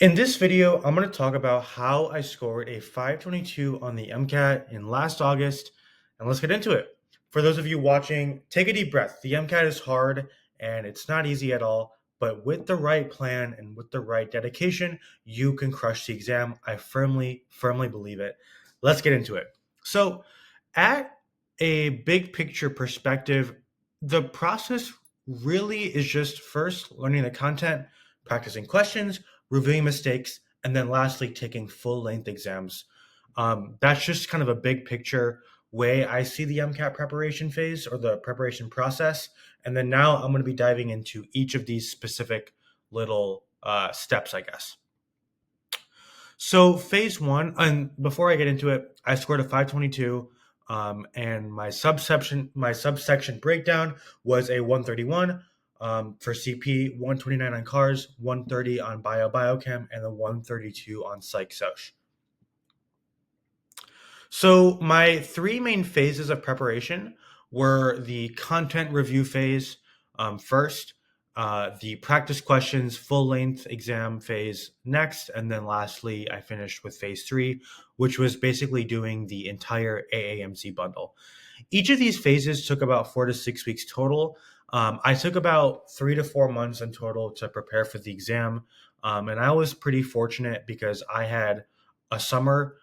In this video, I'm going to talk about how I scored a 522 on the MCAT in last August, and let's get into it. For those of you watching, take a deep breath. The MCAT is hard and it's not easy at all, but with the right plan and with the right dedication, you can crush the exam. I firmly believe it. Let's get into it. So, at a big picture perspective, the process really is just first learning the content, practicing questions, reviewing mistakes, and then lastly, taking full length exams. That's just kind of a big picture way I see the MCAT preparation phase or the preparation process. And then now I'm going to be diving into each of these specific little steps, I guess. So phase one, and before I get into it, I scored a 522, and my subsection breakdown was a 131 for CP, 129 on cars, 130 on biochem, and a 132 on psych soc. So my three main phases of preparation were the content review phase first, the practice questions full length exam phase next, and then lastly, I finished with phase three, which was basically doing the entire AAMC bundle. Each of these phases took about 4 to 6 weeks total. I took about 3 to 4 months in total to prepare for the exam. And I was pretty fortunate because I had a summer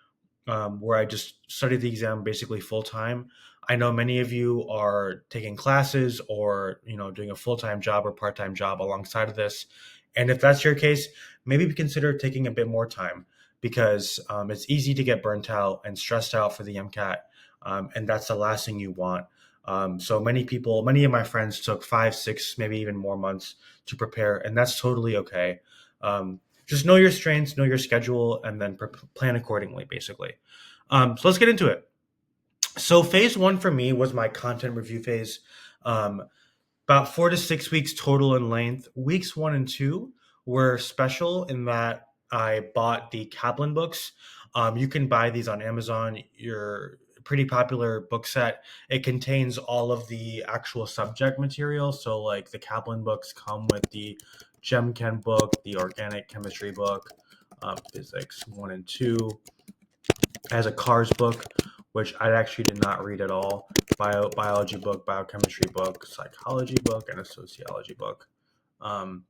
where I just studied the exam basically full time. I know many of you are taking classes or doing a full time job or part time job alongside of this, and if that's your case, maybe consider taking a bit more time because it's easy to get burnt out and stressed out for the MCAT, and that's the last thing you want. So many of my friends took 5, 6, maybe even more months to prepare, and that's totally okay. Just know your strengths, know your schedule, and then plan accordingly, basically. So let's get into it. So phase one for me was my content review phase. About 4 to 6 weeks total in length. Weeks one and two were special in that I bought the Kaplan books. You can buy these on Amazon. Your pretty popular book set. It contains all of the actual subject material. So like the Kaplan books come with the GemChem book, the organic chemistry book, physics one and two, as a cars book, which I actually did not read at all. Biology book, biochemistry book, psychology book, and a sociology book. Um,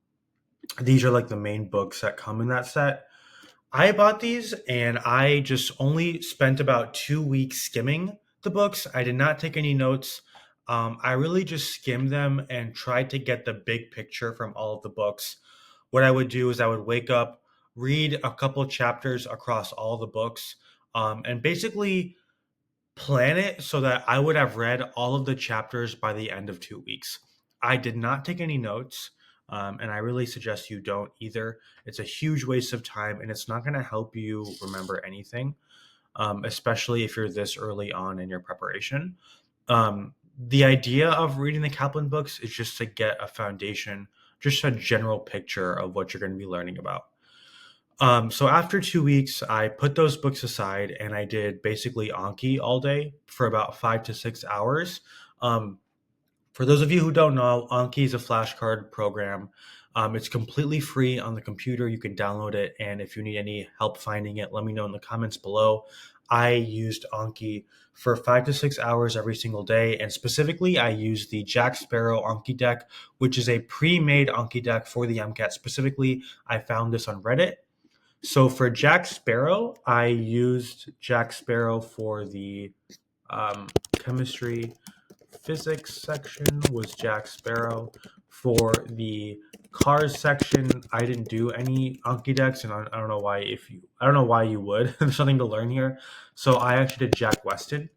these are like the main books that come in that set. I bought these and I just only spent about 2 weeks skimming the books. I did not take any notes. I really just skimmed them and tried to get the big picture from all of the books. What I would do is I would wake up, read a couple chapters across all the books, and basically plan it so that I would have read all of the chapters by the end of 2 weeks. I did not take any notes, and I really suggest you don't either. It's a huge waste of time, and it's not going to help you remember anything, especially if you're this early on in your preparation. The idea of reading the Kaplan books is just to get a foundation, just a general picture of what you're going to be learning about. So after 2 weeks, I put those books aside and I did basically Anki all day for about 5 to 6 hours. Um, for those of you who don't know, Anki is a flashcard program. It's completely free on the computer. You can download it. And if you need any help finding it, let me know in the comments below. I used Anki for 5 to 6 hours every single day. And specifically, I used the Jack Sparrow Anki deck, which is a pre-made Anki deck for the MCAT. Specifically, I found this on Reddit. So for Jack Sparrow, I used Jack Sparrow for the chemistry physics section was Jack Sparrow. For the cars section, I didn't do any Anki decks, and I don't know why. I don't know why you would. There's something to learn here. So I actually did Jack Weston,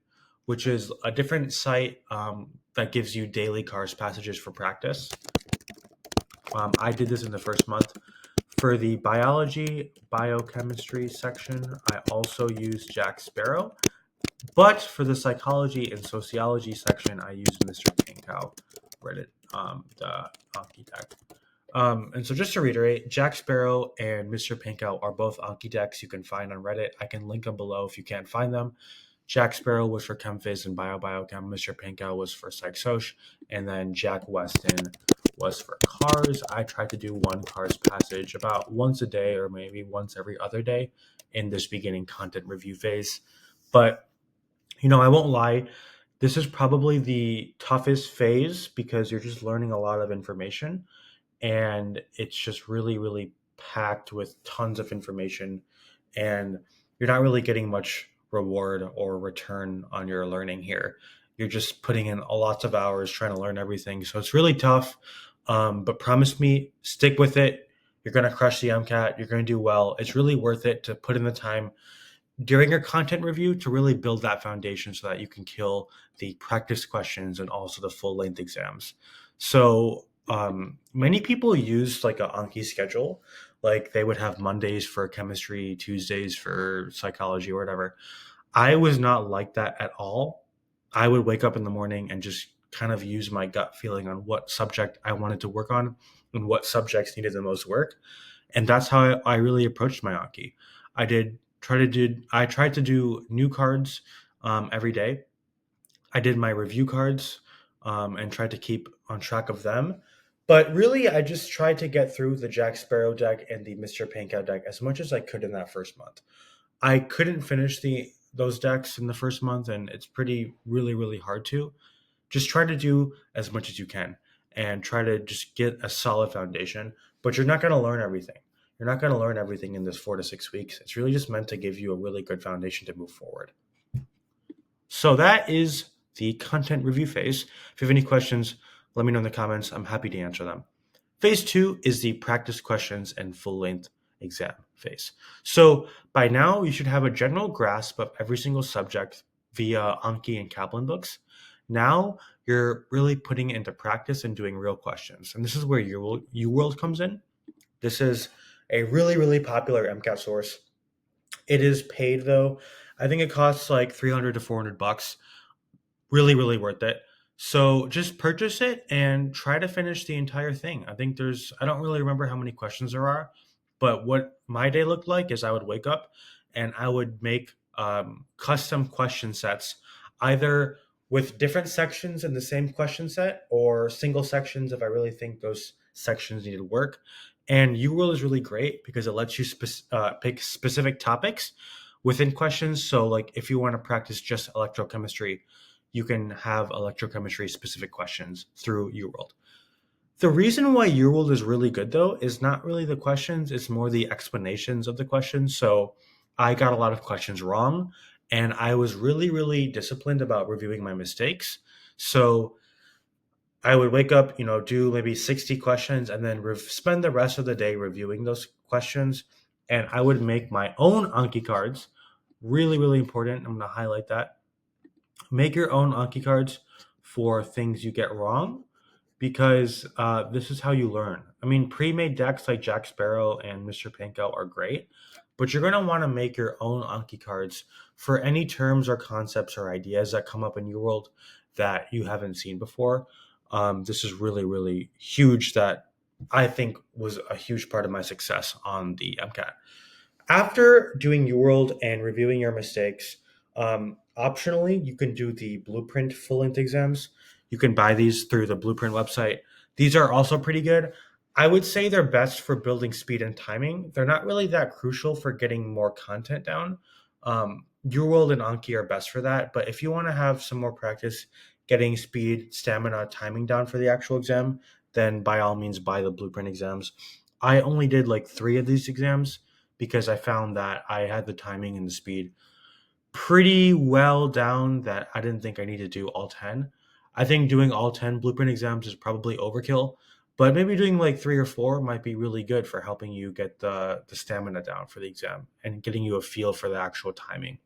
which is a different site that gives you daily cars passages for practice. I did this in the first month. For the biology, biochemistry section, I also used Jack Sparrow. But for the psychology and sociology section, I used Mr. Pinkow, Reddit, the Anki deck. And so just to reiterate, Jack Sparrow and Mr. Pinkow are both Anki decks you can find on Reddit. I can link them below if you can't find them. Jack Sparrow was for ChemPhys and biochem. Mr. Pinkow was for Psych Soc. And then Jack Weston was for cars. I tried to do one cars passage about once a day or maybe once every other day in this beginning content review phase. But, I won't lie, this is probably the toughest phase because you're just learning a lot of information and it's just really, really packed with tons of information, and you're not really getting much reward or return on your learning here. You're just putting in a lots of hours trying to learn everything, so it's really tough. But promise me, stick with it. You're going to crush the MCAT. You're going to do well. It's really worth it to put in the time during your content review to really build that foundation so that you can kill the practice questions and also the full length exams. So many people use like a Anki schedule, like they would have Mondays for chemistry, Tuesdays for psychology or whatever. I was not like that at all. I would wake up in the morning and just kind of use my gut feeling on what subject I wanted to work on and what subjects needed the most work, and that's how I really approached my Anki. I tried to do new cards every day. I did my review cards and tried to keep on track of them. But really, I just tried to get through the Jack Sparrow deck and the Mr. Pankau deck as much as I could in that first month. I couldn't finish those decks in the first month, and it's pretty really really hard to. Just try to do as much as you can and try to just get a solid foundation. But you're not going to learn everything. You're not going to learn everything in this 4 to 6 weeks. It's really just meant to give you a really good foundation to move forward. So that is the content review phase. If you have any questions, let me know in the comments. I'm happy to answer them. Phase 2 is the practice questions and full length exam phase. So by now, you should have a general grasp of every single subject via Anki and Kaplan books. Now you're really putting it into practice and doing real questions. And this is where UWorld comes in. This is a really, really popular MCAT source. It is paid though. I think it costs like $300 to $400. Really, really worth it. So just purchase it and try to finish the entire thing. I don't really remember how many questions there are, but what my day looked like is I would wake up and I would make custom question sets, either with different sections in the same question set or single sections if I really think those sections needed work. And UWorld is really great because it lets you pick specific topics within questions. So like if you want to practice just electrochemistry, you can have electrochemistry specific questions through UWorld. The reason why UWorld is really good though is not really the questions, it's more the explanations of the questions. So I got a lot of questions wrong and I was really, really disciplined about reviewing my mistakes. So I would wake up, do maybe 60 questions and then spend the rest of the day reviewing those questions. And I would make my own Anki cards. Really, really important. I'm going to highlight that. Make your own Anki cards for things you get wrong because this is how you learn. I mean, pre-made decks like Jack Sparrow and Mr. Pankau are great, but you're going to want to make your own Anki cards for any terms or concepts or ideas that come up in your world that you haven't seen before. This is really, really huge that I think was a huge part of my success on the MCAT. After doing UWorld and reviewing your mistakes, optionally, you can do the Blueprint full-length exams. You can buy these through the Blueprint website. These are also pretty good. I would say they're best for building speed and timing. They're not really that crucial for getting more content down. UWorld and Anki are best for that. But if you want to have some more practice getting speed, stamina, timing down for the actual exam, then by all means buy the Blueprint exams. I only did like 3 of these exams because I found that I had the timing and the speed pretty well down that I didn't think I needed to do all 10. I think doing all 10 Blueprint exams is probably overkill, but maybe doing like 3 or 4 might be really good for helping you get the stamina down for the exam and getting you a feel for the actual timing.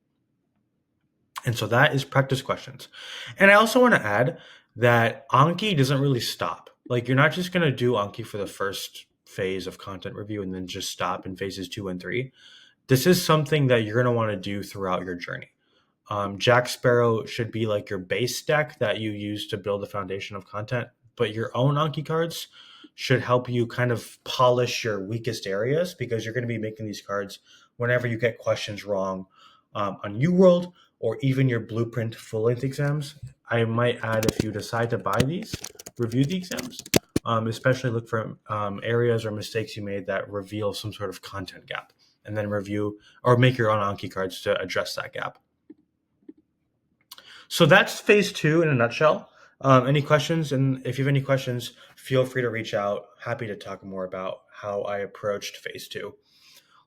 And so that is practice questions. And I also want to add that Anki doesn't really stop. Like you're not just going to do Anki for the first phase of content review and then just stop in phases 2 and 3. This is something that you're going to want to do throughout your journey. Jack Sparrow should be like your base deck that you use to build a foundation of content, but your own Anki cards should help you kind of polish your weakest areas because you're going to be making these cards whenever you get questions wrong on UWorld or even your Blueprint full-length exams. I might add if you decide to buy these, review the exams, Especially look for areas or mistakes you made that reveal some sort of content gap, and then review or make your own Anki cards to address that gap. So that's phase two in a nutshell. Any questions? And if you have any questions, feel free to reach out. Happy to talk more about how I approached phase two.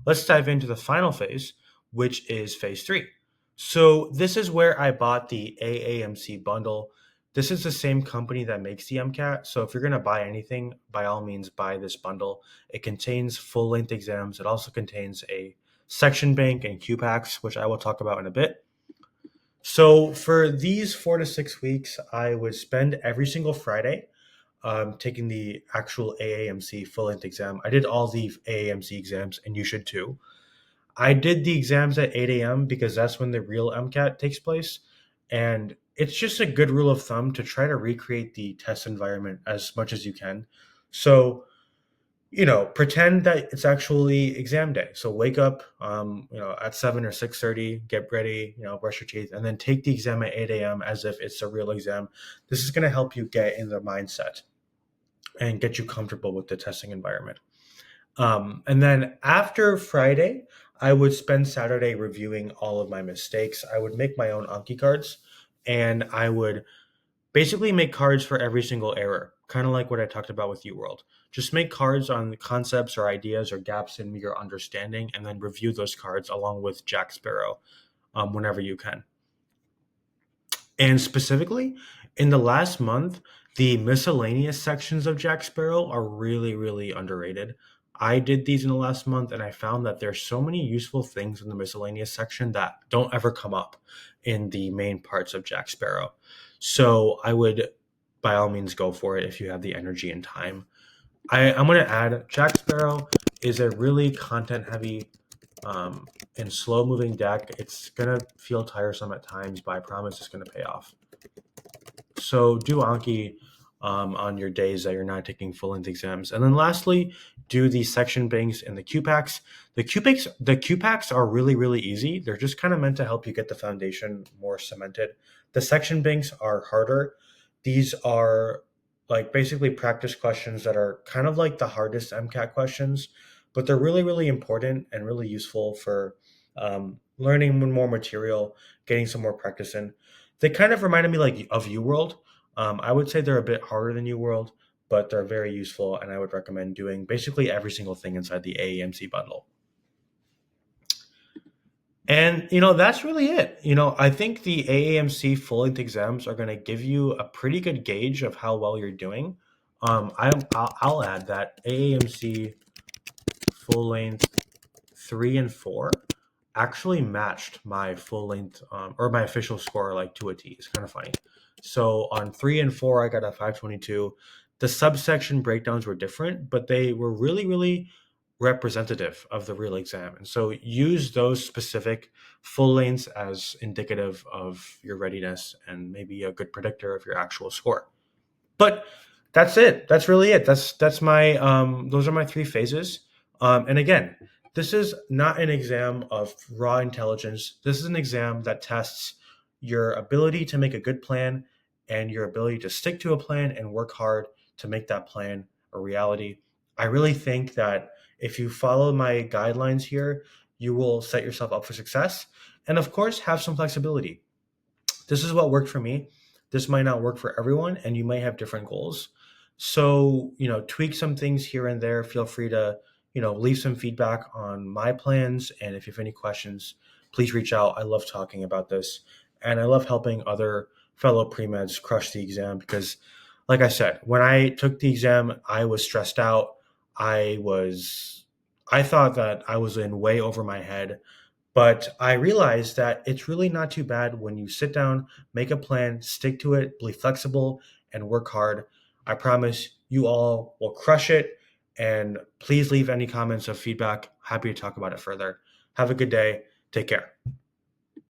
Let's dive into the final phase, which is phase three. So this is where I bought the AAMC bundle. This is the same company that makes the MCAT. So if you're going to buy anything, by all means, buy this bundle. It contains full length exams. It also contains a section bank and QPACs, which I will talk about in a bit. So for these 4 to 6 weeks, I would spend every single Friday taking the actual AAMC full length exam. I did all the AAMC exams, and you should too. I did the exams at 8 a.m. because that's when the real MCAT takes place. And it's just a good rule of thumb to try to recreate the test environment as much as you can. So, pretend that it's actually exam day. So wake up, at 7 or 6:30, get ready, brush your teeth, and then take the exam at 8 a.m. as if it's a real exam. This is going to help you get in the mindset and get you comfortable with the testing environment. And then after Friday, I would spend Saturday reviewing all of my mistakes. I would make my own Anki cards, and I would basically make cards for every single error, kind of like what I talked about with UWorld. Just make cards on concepts or ideas or gaps in your understanding, and then review those cards along with Jack Sparrow whenever you can. And specifically, in the last month, the miscellaneous sections of Jack Sparrow are really, really underrated. I did these in the last month, and I found that there's so many useful things in the miscellaneous section that don't ever come up in the main parts of Jack Sparrow. So I would, by all means, go for it if you have the energy and time. I'm going to add Jack Sparrow is a really content-heavy and slow-moving deck. It's going to feel tiresome at times, but I promise it's going to pay off. So do Anki on your days that you're not taking full-length exams. And then lastly, do the section banks and the QPACs. The QPACs are really, really easy. They're just kind of meant to help you get the foundation more cemented. The section banks are harder. These are like basically practice questions that are kind of like the hardest MCAT questions, but they're really, really important and really useful for learning more material, getting some more practice in. They kind of reminded me like of UWorld. I would say they're a bit harder than UWorld, but they're very useful, and I would recommend doing basically every single thing inside the AAMC bundle. And that's really it. I think the AAMC full-length exams are going to give you a pretty good gauge of how well you're doing. I'll add that AAMC full-length 3 and 4 actually matched my full length or my official score like to a T. It's kind of funny. So on 3 and 4, I got a 522. The subsection breakdowns were different, but they were really, really representative of the real exam. And so use those specific full lengths as indicative of your readiness and maybe a good predictor of your actual score. But that's it. That's really it. That's my those are my 3 phases. And again, this is not an exam of raw intelligence. This is an exam that tests your ability to make a good plan and your ability to stick to a plan and work hard to make that plan a reality. I really think that if you follow my guidelines here, you will set yourself up for success. And of course, have some flexibility. This is what worked for me. This might not work for everyone, and you may have different goals. So, tweak some things here and there. Feel free to, leave some feedback on my plans. And if you have any questions, please reach out. I love talking about this. And I love helping other fellow pre-meds crush the exam because, like I said, when I took the exam, I was stressed out. I thought that I was in way over my head. But I realized that it's really not too bad when you sit down, make a plan, stick to it, be flexible, and work hard. I promise you all will crush it. And please leave any comments of feedback. Happy to talk about it further. Have a good day. Take care.